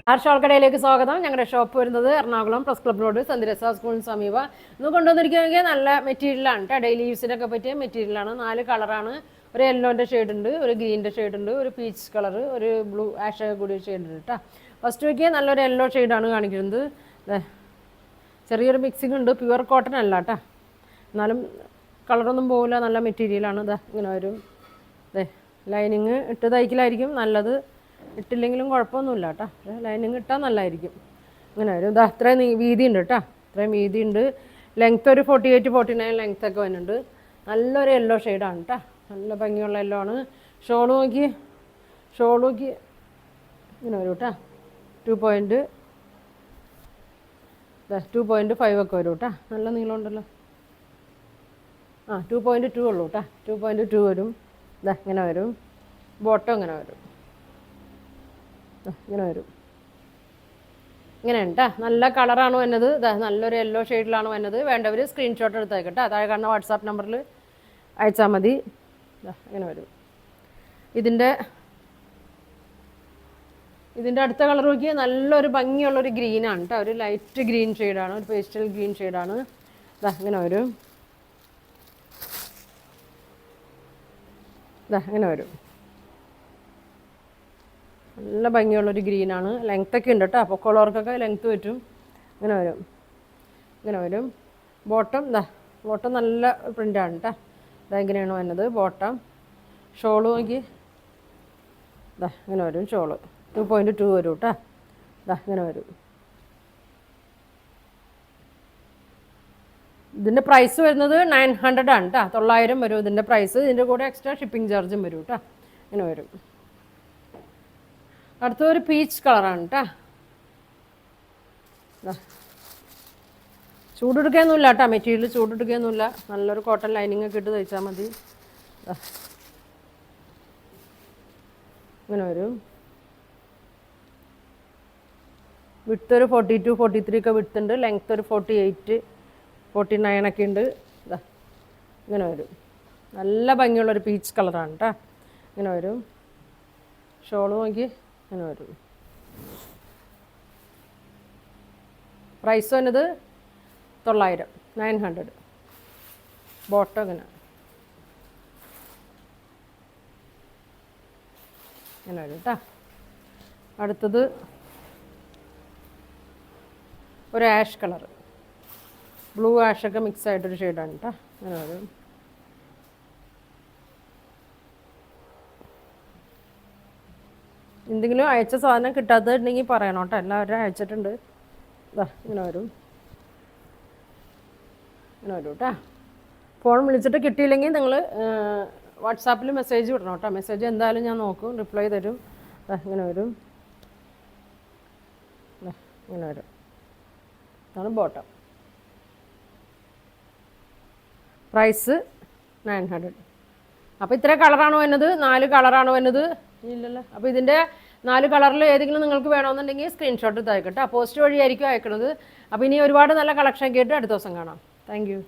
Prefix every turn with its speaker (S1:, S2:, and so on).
S1: ഷോൾക്കടയിലേക്ക് സ്വാഗതം. ഞങ്ങളുടെ ഷോപ്പ് വരുന്നത് എറണാകുളം പ്രസ് ക്ലബ് റോഡ് സന്ധിരസ സ്കൂളിന് സമീപം. ഇന്ന് കൊണ്ടുവന്നിരിക്കുകയാണെങ്കിൽ നല്ല മെറ്റീരിയലാണ് കേട്ടോ. ഡെയിലി യൂസിനൊക്കെ പറ്റിയ മെറ്റീരിയലാണ്. 4 കളറാണ്. ഒരു യെല്ലോൻ്റെ ഷെയ്ഡ് ഉണ്ട്, ഒരു ഗ്രീൻ്റെ ഷെയ്ഡ് ഉണ്ട്, ഒരു പീച്ച് കളർ, ഒരു ബ്ലൂ ആഷ് കൂടി ഷെയ്ഡ് ഉണ്ട് കേട്ടോ. ഫസ്റ്റ് നോക്കിയാൽ നല്ലൊരു യെല്ലോ ഷെയ്ഡാണ് കാണിക്കുന്നത്. ചെറിയൊരു മിക്സിംഗ് ഉണ്ട്, പ്യുവർ കോട്ടൺ അല്ല കേട്ടോ. എന്നാലും കളറൊന്നും പോകില്ല, നല്ല മെറ്റീരിയലാണ്. ഇങ്ങനെ വരും. ലൈനിങ് ഇട്ട് തയ്ക്കലായിരിക്കും നല്ലത്, ഇട്ടില്ലെങ്കിലും കുഴപ്പമൊന്നുമില്ല കേട്ടോ. ലൈനിങ് ഇട്ടാൽ നല്ലതായിരിക്കും. ഇങ്ങനെ വരും. ഇത്രയും വീതി ഉണ്ട് കേട്ടോ, ഇത്രയും വീതി ഉണ്ട്. ലെങ്ത്ത് ഒരു 48-49 ലെങ്ത്തൊക്കെ വരുന്നുണ്ട്. നല്ലൊരു യെല്ലോ ഷെയ്ഡാണ് കേട്ടോ, നല്ല ഭംഗിയുള്ള യെല്ലോ ആണ്. ഷോൾ നോക്കി ഇങ്ങനെ വരും കേട്ടോ. 2.5 ഒക്കെ വരും കേട്ടോ. നല്ല നീളമുണ്ടല്ലോ. 2.2 ഉള്ളൂ കേട്ടോ. 2.2 വരും. ഇങ്ങനെ വരും. ബോട്ടം ഇങ്ങനെ വരും. ഇങ്ങനെ വരും. ഇങ്ങനെയാണ് കേട്ടോ. നല്ല കളറാണ് വന്നത്. നല്ലൊരു യെല്ലോ ഷെയ്ഡിലാണ് വന്നത്. വേണ്ടവർ സ്ക്രീൻഷോട്ട് എടുത്തേക്കട്ടെ. താഴെ കാണുന്ന വാട്സാപ്പ് നമ്പറിൽ അയച്ചാൽ മതി. ഇങ്ങനെ വരും. ഇതിൻ്റെ അടുത്ത കളർ നോക്കിയാൽ നല്ലൊരു ഭംഗിയുള്ളൊരു ഗ്രീനാണ് കേട്ടോ. ഒരു ലൈറ്റ് ഗ്രീൻ ഷെയ്ഡാണ്, ഒരു പേസ്റ്റൽ ഗ്രീൻ ഷെയ്ഡാണ്. ഇങ്ങനെ വരും. ഇങ്ങനെ വരും. നല്ല ഭംഗിയുള്ളൊരു ഗ്രീനാണ്. ലെങ്ത്തൊക്കെ ഉണ്ട് കേട്ടോ. പൊക്കമുള്ളവർക്കൊക്കെ ലെങ്ത്ത് പറ്റും. ഇങ്ങനെ വരും. ബോട്ടം നല്ല പ്രിൻ്റാണ് കേട്ടോ. ഇങ്ങനെയാണ് വന്നത് ബോട്ടം. ഷോള് നോക്കി ഇങ്ങനെ വരും. ഷോള് 2.2 വരും കേട്ടോ. ഇങ്ങനെ വരും. ഇതിൻ്റെ പ്രൈസ് വരുന്നത് 900 ആണ് കേട്ടോ. 900 വരും ഇതിൻ്റെ പ്രൈസ്. ഇതിൻ്റെ കൂടെ എക്സ്ട്രാ ഷിപ്പിംഗ് ചാർജും വരും കേട്ടോ. ഇങ്ങനെ വരും. അടുത്തൊരു പീച്ച് കളറാണ് കേട്ടോ. ചൂടെടുക്കുകയൊന്നുമില്ല കേട്ടോ. മെറ്റീരിയൽ ചൂടെടുക്കുകയൊന്നുമില്ല. നല്ലൊരു കോട്ടൺ ലൈനിങ് ഒക്കെ ഇട്ട് തയ്ച്ചാൽ മതി. ഇങ്ങനെ വരും. വിഡ്ത്ത് ഒരു 42-43 ഒക്കെ വിഡ്ത്ത് ഉണ്ട്. ലെങ്ത്ത് ഒരു 48-49 ഒക്കെ ഉണ്ട്. ഇങ്ങനെ വരും. നല്ല ഭംഗിയുള്ളൊരു പീച്ച് കളറാണ് കേട്ടോ. ഇങ്ങനെ വരും. ഷോള് നോക്കി ഇങ്ങനെ വരും. പ്രൈസ് വന്നത് 900. ബോട്ടം ഇങ്ങനെ വരും കേട്ടോ. അടുത്തത് ഒരു ആഷ് കളർ, ബ്ലൂ ആഷൊക്കെ മിക്സ് ആയിട്ടൊരു ഷെയ്ഡാണ് കേട്ടോ. അങ്ങനെ വരും. എന്തെങ്കിലും അയച്ച സാധനം കിട്ടാത്തതുണ്ടെങ്കിൽ പറയണം കേട്ടോ. എല്ലാവരും അയച്ചിട്ടുണ്ട്. ഇങ്ങനെ വരും കേട്ടോ. ഫോൺ വിളിച്ചിട്ട് കിട്ടിയില്ലെങ്കിൽ നിങ്ങൾ വാട്സാപ്പിൽ മെസ്സേജ് വിടണം കേട്ടോ. മെസ്സേജ് എന്തായാലും ഞാൻ നോക്കും, റിപ്ലൈ തരും. ഇങ്ങനെ വരും. ഇതാണ് ബോട്ടം. പ്രൈസ് 900. അപ്പോൾ ഇത്ര കളറാണ് വരുന്നത്. 4 കളറാണ് വരുന്നത്. ഇല്ലല്ലോ. അപ്പോൾ ഇതിൻ്റെ 4 കളറിൽ ഏതെങ്കിലും നിങ്ങൾക്ക് വേണമെന്നുണ്ടെങ്കിൽ സ്ക്രീൻഷോട്ട് തയ്ക്കട്ടെ. പോസ്റ്റ് വഴിയായിരിക്കും അയക്കണത്. അപ്പോൾ ഇനി ഒരുപാട് നല്ല കളക്ഷൻ കേട്ട് അടുത്ത ദിവസം കാണാം. Thank you.